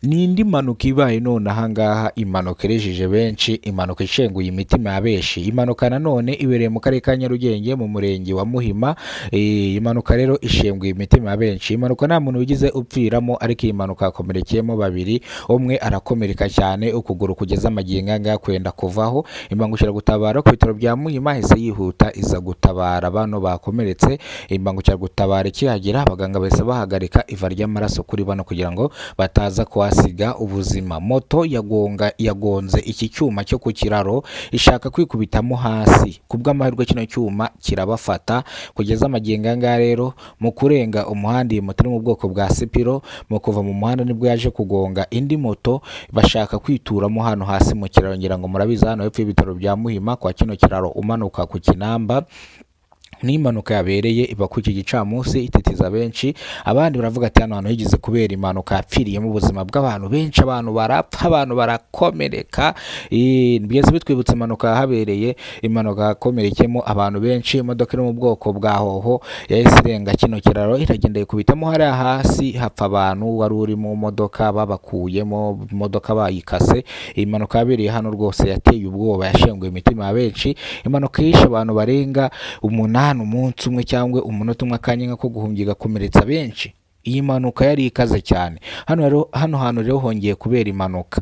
Nindi mpanuka ibaye none ahangaha, impanuka irijije benshi, impanuka ishenguye imitima ya benshi. Impanuka nanone ibereye mu karere ka Nyarugenge mu murenge wa Muhima. Impanuka rero ishenguye imitima ya benshi. Impanuka nta muntu wigize upfiramo, ariko iyi mpanuka hakomerekeyemo babiri. Umwe arakomereka cyane, ukuguru kugeza amagingo anga kwenda kuvaho. Imbangukiragutabara ku bitaro bya Muhima hese yihuta iza gutabara bano bakomeretse. Imbangukiragutabara ikihagera, abaganga bahise bahagarika iva ry'amaraso kuri bano kugira ngo bataza kwasiga ubuzima. Moto yagonze iki cyuma cyo ku kiraro, ishaka kwikubitamo hasi. Kubw'amahirwe kino cyuma kirabafata kugeza amagingo anga rero. Mu kurenga umuhanda, iyi moto iri mu bwoko bwa Sipiro, mu kuva mu muhanda nibwo yaje kugonga indi moto, bashaka kwituramo hano hasi mu kiraro. Ngira ngo murabizi hano hepfo y'ibitaro bya Muhima kwa kino kiraro umanuka ku Kinamba n'impanuka yabereye iba ku iki gicamunsi ititiza benshi. Abandi baravuga ati hano hantu higize kubera impanuka yapfiriyemo ubuzima bw'abantu benshi, abantu barapfa, abantu barakomereka. Bigeze bitwibutsa impanuka yahabereye, impanuka yakomerekemo abantu benshi. Imodoka iri mu bwoko bwa hoho yahise irenga kino kiraro iragenda ikubitamo hariya hasi, hapfa abantu wari uri mu modoka, babakuyemo imodoka bayikase. Impanuka yabereye hano rwose yateye ubwoba, yashenguye imitima ya benshi. Impanuka yishe abantu barenga umunani umunsi umwe cyangwa umunota umwe, akanya ko guhungira gakomeretsa benshi. Iyi mpanuka yari ikaze cyane. Hano hantu rero hongeye kubera impanuka.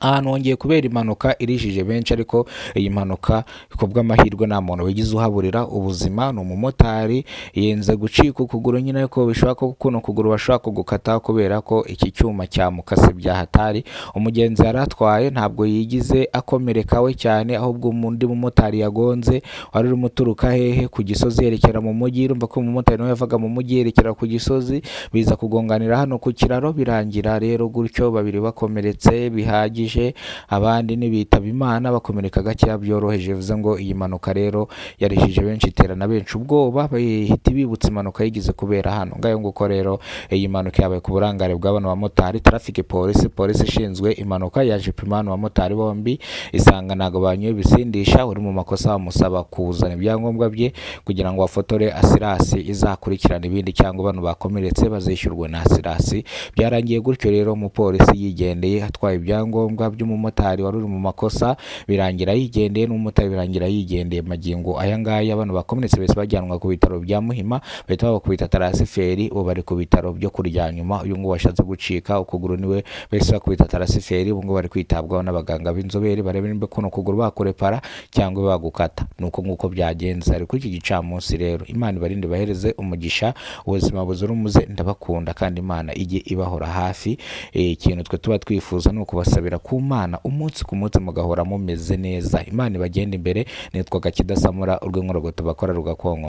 Ahantu hongeye kubera impanuka irijije benshi, ariko iyi mpanuka kubw'amahirwe nta muntu wigize uhaburira ubuzima. Ni umumotari yenze gucika ukuguru nyine, ariko bishobora ko kuno kuguru bashobora kugukata kubera ko iki cyuma cyamukase bya hatari. Umugenzi yari atwaye ntabwo yigize akomereka we cyane, ahubwo undi mumotari yagonze wari urimo uturuka hehe ku Gisozi yerekera mu mujyi. Urumva ko umumotari nawe yavaga mu mujyi yerekera ku Gisozi, biza kugonganira hano ku kiraro, birangira rero gutyo babiri bakomeretse bihagije. Abandi nibitaba Imana bakomereka gake byoroheje. Bivuze ngo iyi mpanuka rero yarijije benshi, iterana benshi ubwoba, bahita bibutsa impanuka yigize kubera hano. Ngayo nguko rero iyi mpanuka yabaye ku burangare bw'abantu bamotari. Traffic polisi ishinzwe impanuka yaje pima abamotari bombi, isanga ntago banyoye ibisindisha. Uri mu makosa bamusaba kuzana ibyangombwa bye kugira ngo bafotore asirasi izakurikirana ibindi, cyangwa abantu bakomeretse bazishyurwe na asirasi. Byarangiye gutyo rero umupolisi yigendeye atwaye ibyangombwa by'umumotari wari uri mu makosa, birangira yigendeye. N'umumotari birangira yigendeye. Magingo aya ngaya abantu bakomeretse bese bajyanwa ku bitaro bya Muhima, bahita babakubita tarasiferi. Ubu bari ku bitaro byo kurya nyuma. Uyu ngo washatse gucika ukuguru niwe bese bakubita tarasiferi. Ubu ngo bari kwitabwaho n'abaganga b'inzobere barebe niba kuno kuguru bakurepara cyangwa bagukata. Nuko nguko byagenze ari kuri iki gicamunsi rero. Imana ibarinde bahereze umugisha, ubuzima buzira umuze. Ndabakunda kandi Imana ijye ibahora hafi. Ikintu twe tuba twifuza ni ukubasabira ku Mana umunsi ku munsi mugahora mumeze neza. Imana ibagenda imbere. Nitwa Gakidasamura, urw'Inkorogoto bakora rugakonko.